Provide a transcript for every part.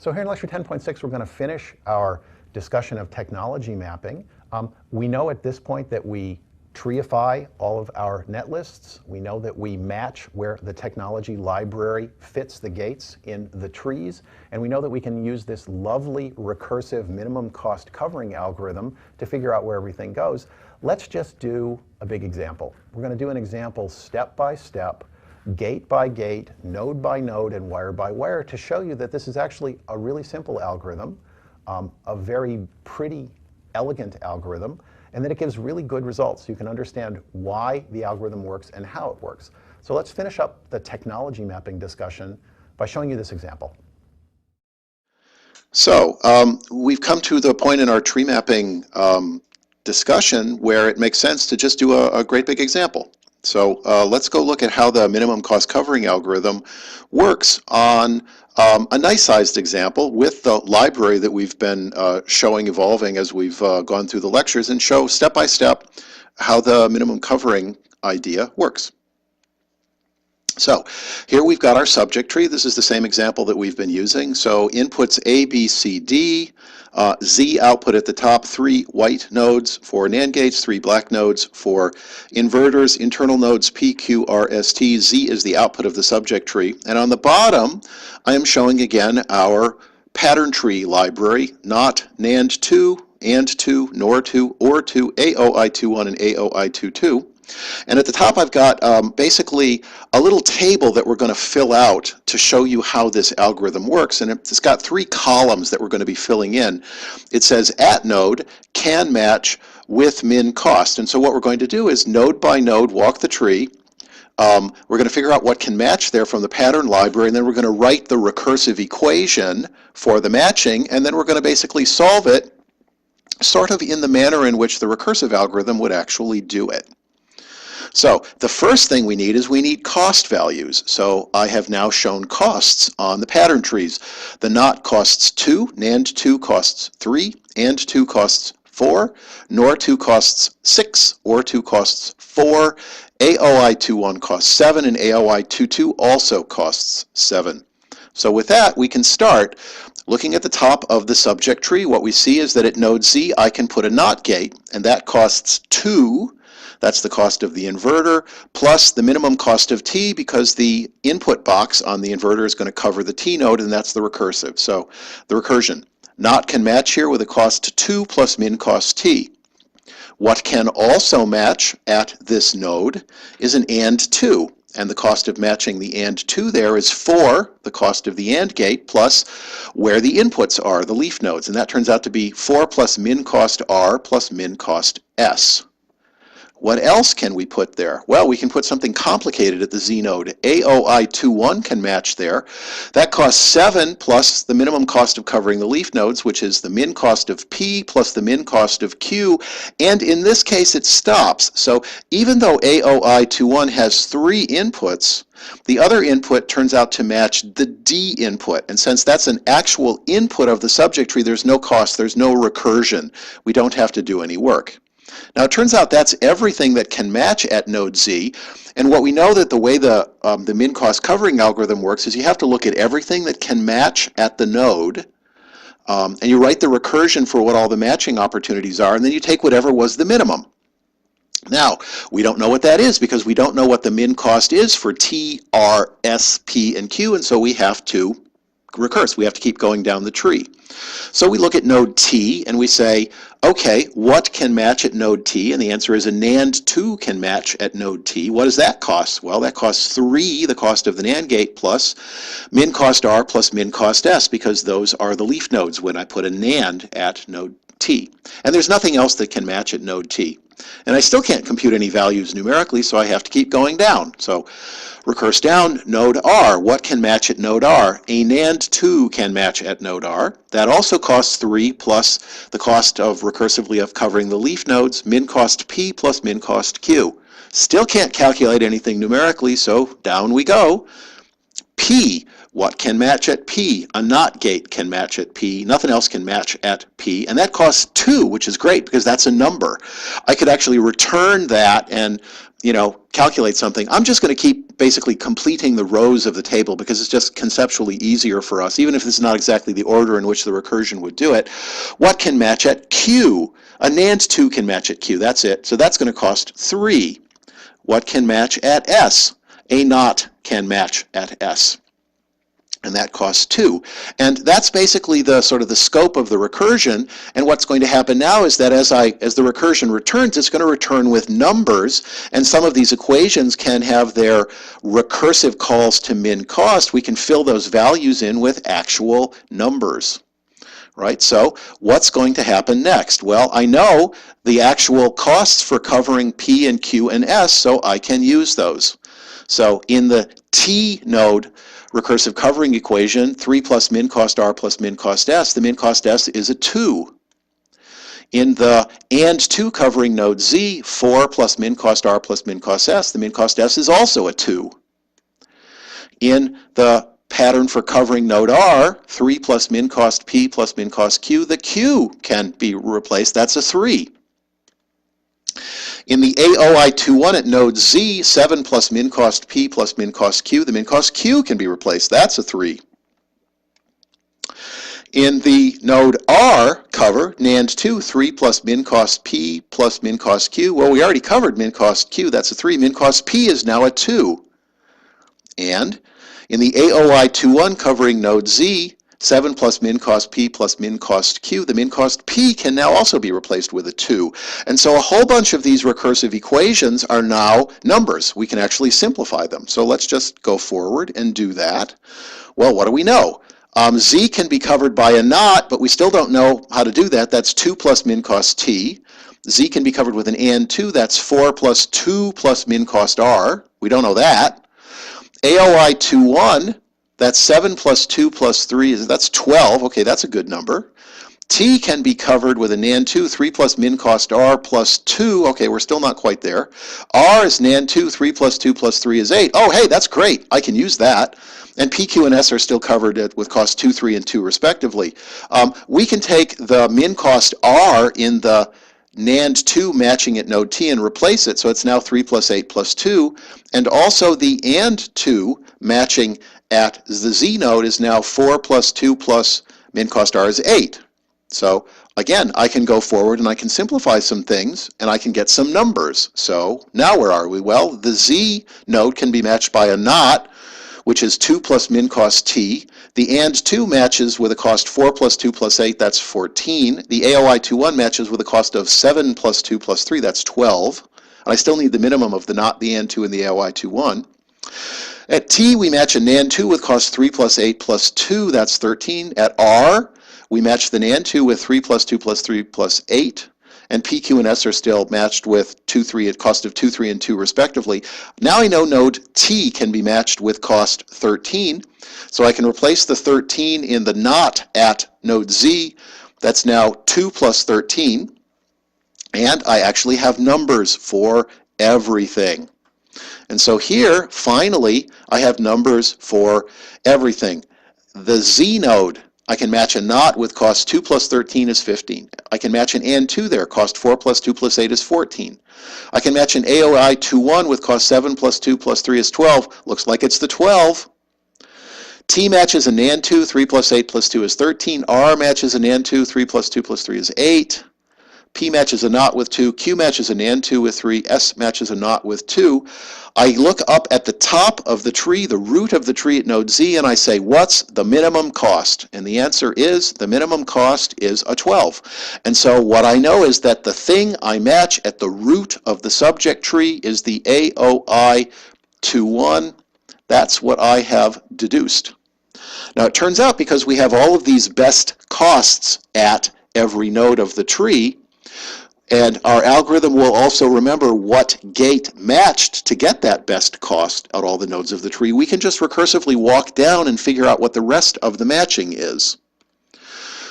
So here in lecture 10.6, we're going to finish our discussion of technology mapping. We know at this point that we treeify all of our net lists. We know that we match where the technology library fits the gates in the trees. And we know that we can use this lovely recursive minimum cost covering algorithm to figure out where everything goes. Let's just do a big example. We're going to do an example step by step, gate by gate, node by node, and wire by wire to show you that this is actually a really simple algorithm, a very pretty, elegant algorithm, and that it gives really good results. You can understand why the algorithm works and how it works. So let's finish up the technology mapping discussion by showing you this example. So we've come to the point in our tree mapping discussion where it makes sense to just do a great big example. So let's go look at how the minimum cost covering algorithm works on a nice sized example with the library that we've been showing evolving as we've gone through the lectures, and show step by step how the minimum covering idea works. So here we've got our subject tree. This is the same example that we've been using. So inputs A, B, C, D, Z output at the top, 3 white nodes for NAND gates, 3 black nodes for inverters, internal nodes P, Q, R, S, T. Z is the output of the subject tree. And on the bottom, I am showing again our pattern tree library, not NAND2, AND2, NOR2, OR2, AOI21, and AOI22. And at the top I've got basically a little table that we're going to fill out to show you how this algorithm works. And it's got 3 columns that we're going to be filling in. It says at node can match with min cost. And so what we're going to do is node by node walk the tree. We're going to figure out what can match there from the pattern library, and then we're going to write the recursive equation for the matching, and then we're going to basically solve it sort of in the manner in which the recursive algorithm would actually do it. So the first thing we need is we need cost values. So I have now shown costs on the pattern trees. The NOT costs 2, NAND2 costs 3, AND2 costs 4, NOR2 costs 6, OR2 costs 4, AOI21 costs 7, and AOI22 also costs 7. So with that, we can start looking at the top of the subject tree. What we see is that at node Z, I can put a NOT gate, and that costs 2. That's the cost of the inverter, plus the minimum cost of T, because the input box on the inverter is going to cover the T node, and that's the recursive. So the recursion. NOT can match here with a cost 2 plus min cost T. What can also match at this node is an AND2, and the cost of matching the AND2 there is 4, the cost of the AND gate, plus where the inputs are, the leaf nodes, and that turns out to be 4 plus min cost R plus min cost S. What else can we put there? Well, we can put something complicated at the Z node. AOI21 can match there. That costs 7 plus the minimum cost of covering the leaf nodes, which is the min cost of P plus the min cost of Q. And in this case, it stops. So even though AOI21 has 3 inputs, the other input turns out to match the D input. And since that's an actual input of the subject tree, there's no cost, there's no recursion. We don't have to do any work. Now it turns out that's everything that can match at node Z, and what we know that the way the min cost covering algorithm works is you have to look at everything that can match at the node, and you write the recursion for what all the matching opportunities are, and then you take whatever was the minimum. Now, we don't know what that is because we don't know what the min cost is for T, R, S, P, and Q, and so we have to recurse. We have to keep going down the tree. So we look at node T and we say, okay, what can match at node T? And the answer is a NAND2 can match at node T. What does that cost? Well, that costs 3, the cost of the NAND gate, plus min cost R plus min cost S, because those are the leaf nodes when I put a NAND at node T. And there's nothing else that can match at node T. And I still can't compute any values numerically, so I have to keep going down. So recurse down, node R. What can match at node R? A NAND2 can match at node R. That also costs 3 plus the cost of recursively of covering the leaf nodes, min cost P plus min cost Q. Still can't calculate anything numerically, so down we go. P. What can match at P? A NOT gate can match at P. Nothing else can match at P. And that costs 2, which is great because that's a number. I could actually return that and, calculate something. I'm just going to keep basically completing the rows of the table because it's just conceptually easier for us, even if this is not exactly the order in which the recursion would do it. What can match at Q? A NAND 2 can match at Q. That's it. So that's going to cost 3. What can match at S? A NOT can match at S. And that costs 2. And that's basically the sort of the scope of the recursion. And what's going to happen now is that as the recursion returns, it's going to return with numbers. And some of these equations can have their recursive calls to min cost. We can fill those values in with actual numbers. Right? So what's going to happen next? Well, I know the actual costs for covering P and Q and S, so I can use those. So in the T node recursive covering equation, 3 plus min cost R plus min cost S, the min cost S is a 2. In the AND 2 covering node Z, 4 plus min cost R plus min cost S, the min cost S is also a 2. In the pattern for covering node R, 3 plus min cost P plus min cost Q, the Q can be replaced, that's a 3. In the AOI21 at node Z, 7 plus min cost P plus min cost Q, the min cost Q can be replaced, that's a 3. In the node R cover, NAND 2, 3 plus min cost P plus min cost Q, well, we already covered min cost Q, that's a 3. Min cost P is now a 2. And in the AOI21 covering node Z, 7 plus min cost P plus min cost Q, the min cost P can now also be replaced with a 2. And so a whole bunch of these recursive equations are now numbers. We can actually simplify them. So let's just go forward and do that. Well, what do we know? Z can be covered by a NOT, but we still don't know how to do that. That's 2 plus min cost T. Z can be covered with an AND 2. That's 4 plus 2 plus min cost R. We don't know that. AOI21, that's 7 plus 2 plus 3, that's 12. Okay, that's a good number. T can be covered with a NAND 2, 3 plus min cost R plus 2. Okay, we're still not quite there. R is NAND 2, 3 plus 2 plus 3 is 8. Oh, hey, that's great. I can use that. And P, Q, and S are still covered with cost 2, 3, and 2 respectively. We can take the min cost R in the NAND 2 matching at node T and replace it, so it's now 3 plus 8 plus 2, and also the AND 2 matching at the Z node is now 4 plus 2 plus min cost R is 8. So again, I can go forward and I can simplify some things and I can get some numbers. So now where are we? Well, the Z node can be matched by a NOT, which is 2 plus min cost T. The AND 2 matches with a cost 4 plus 2 plus 8, that's 14. The AOI21 matches with a cost of 7 plus 2 plus 3, that's 12. And I still need the minimum of the NOT, the AND 2, and the AOI21. At T, we match a NAND 2 with cost 3 plus 8 plus 2, that's 13. At R, we match the NAND 2 with 3 plus 2 plus 3 plus 8. And P, Q, and S are still matched with 2, 3 at cost of 2, 3, and 2 respectively. Now I know node T can be matched with cost 13, so I can replace the 13 in the NOT at node Z. That's now 2 plus 13, and I actually have numbers for everything. And so here, finally, I have numbers for everything. The Z node, I can match a NOT with cost 2 plus 13 is 15. I can match an AND 2 there, cost 4 plus 2 plus 8 is 14. I can match an AOI21 with cost 7 plus 2 plus 3 is 12. Looks like it's the 12. T matches a NAND 2, 3 plus 8 plus 2 is 13. R matches a NAND 2, 3 plus 2 plus 3 is 8. P matches a NOT with 2. Q matches a NAND 2 with 3. S matches a NOT with 2. I look up at the top of the tree, the root of the tree at node Z, and I say, what's the minimum cost? And the answer is, the minimum cost is a 12. And so what I know is that the thing I match at the root of the subject tree is the AOI21. That's what I have deduced. Now it turns out because we have all of these best costs at every node of the tree, and our algorithm will also remember what gate matched to get that best cost at all the nodes of the tree. We can just recursively walk down and figure out what the rest of the matching is.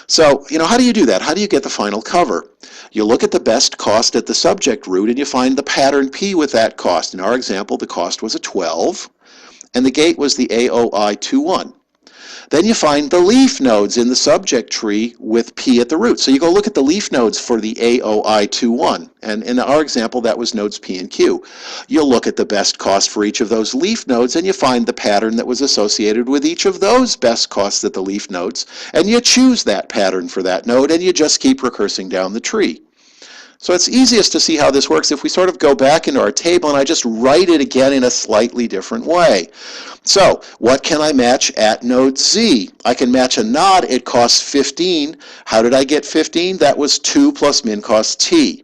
So, how do you do that? How do you get the final cover? You look at the best cost at the subject root and you find the pattern P with that cost. In our example, the cost was a 12 and the gate was the AOI21. Then you find the leaf nodes in the subject tree with P at the root. So you go look at the leaf nodes for the AOI21. And in our example, that was nodes P and Q. You'll look at the best cost for each of those leaf nodes, and you find the pattern that was associated with each of those best costs at the leaf nodes, and you choose that pattern for that node, and you just keep recursing down the tree. So it's easiest to see how this works if we sort of go back into our table and I just write it again in a slightly different way. So what can I match at node Z? I can match a NOT. It costs 15. How did I get 15? That was 2 plus min cost T.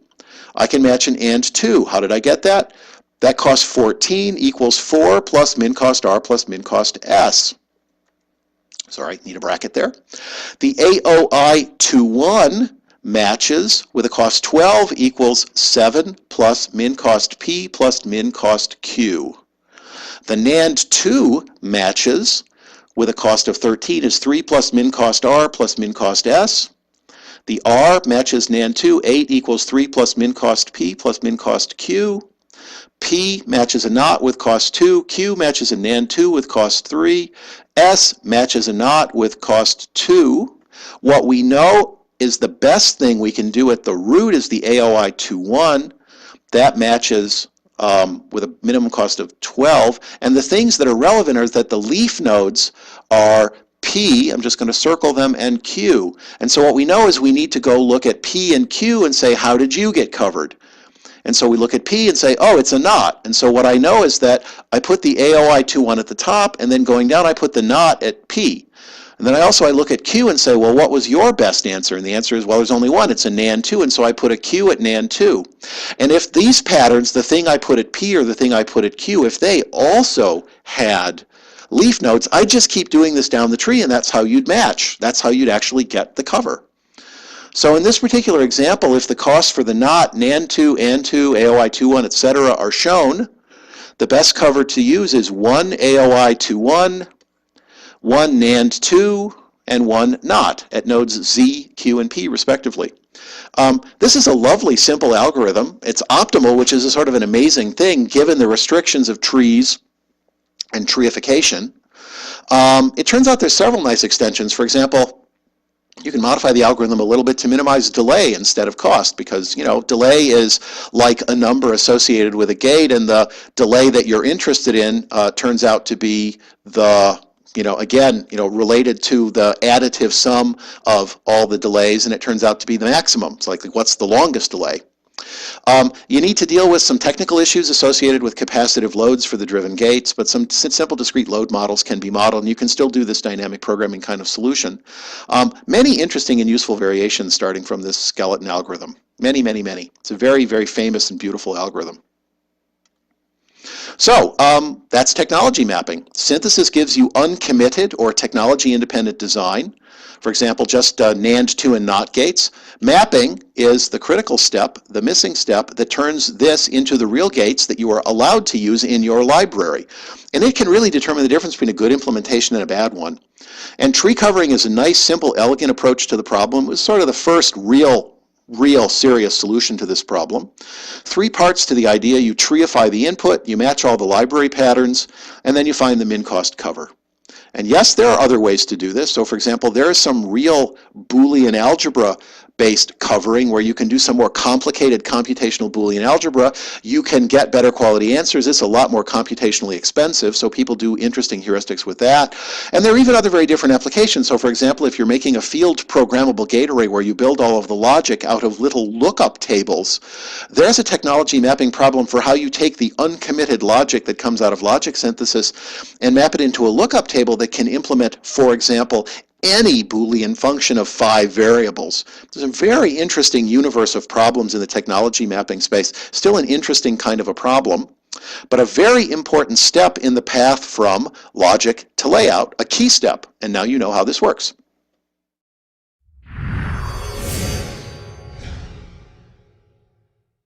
I can match an AND 2. How did I get that? That costs 14 equals 4 plus min cost R plus min cost S. Sorry, need a bracket there. The AOI21 matches with a cost 12 equals 7 plus min cost P plus min cost Q. The NAND 2 matches with a cost of 13 is 3 plus min cost R plus min cost S. The R matches NAND 2, 8 equals 3 plus min cost P plus min cost Q. P matches a NOT with cost 2. Q matches a NAND 2 with cost 3. S matches a NOT with cost 2. What we know is the best thing we can do at the root is the AOI21. That matches with a minimum cost of 12. And the things that are relevant are that the leaf nodes are P, I'm just going to circle them, and Q. And so what we know is we need to go look at P and Q and say, how did you get covered? And so we look at P and say, oh, it's a NOT. And so what I know is that I put the AOI21 at the top, and then going down I put the NOT at P. And then I look at Q and say, well, what was your best answer? And the answer is, well, there's only one. It's a NAND 2. And so I put a Q at NAND 2. And if these patterns, the thing I put at P or the thing I put at Q, if they also had leaf nodes, I'd just keep doing this down the tree, and that's how you'd match. That's how you'd actually get the cover. So in this particular example, if the costs for the NOT, NAND 2, AND 2, AOI21, etc. are shown, the best cover to use is 1 AOI21, 1 NAND 2, and 1 NOT at nodes Z, Q, and P respectively. This is a lovely, simple algorithm. It's optimal, which is a sort of an amazing thing given the restrictions of trees and treeification. It turns out there's several nice extensions. For example, you can modify the algorithm a little bit to minimize delay instead of cost, because delay is like a number associated with a gate, and the delay that you're interested in turns out to be the related to the additive sum of all the delays, and it turns out to be the maximum. It's like what's the longest delay? You need to deal with some technical issues associated with capacitive loads for the driven gates, but some simple discrete load models can be modeled, and you can still do this dynamic programming kind of solution. Many interesting and useful variations starting from this skeleton algorithm. Many, many, many. It's a very, very famous and beautiful algorithm. So that's technology mapping. Synthesis gives you uncommitted or technology-independent design. For example, just NAND 2 and NOT gates. Mapping is the critical step, the missing step, that turns this into the real gates that you are allowed to use in your library. And it can really determine the difference between a good implementation and a bad one. And tree covering is a nice, simple, elegant approach to the problem. It was sort of the first real serious solution to this problem. 3 parts to the idea. You treeify the input, you match all the library patterns, and then you find the min-cost cover. And yes, there are other ways to do this. So for example, there is some real Boolean algebra based covering where you can do some more complicated computational Boolean algebra. You can get better quality answers. It's a lot more computationally expensive, so people do interesting heuristics with that. And there are even other very different applications. So for example, if you're making a field programmable gate array where you build all of the logic out of little lookup tables, there's a technology mapping problem for how you take the uncommitted logic that comes out of logic synthesis and map it into a lookup table that can implement, for example, any Boolean function of 5 variables. There's a very interesting universe of problems in the technology mapping space. Still an interesting kind of a problem, but a very important step in the path from logic to layout, a key step. And now you know how this works.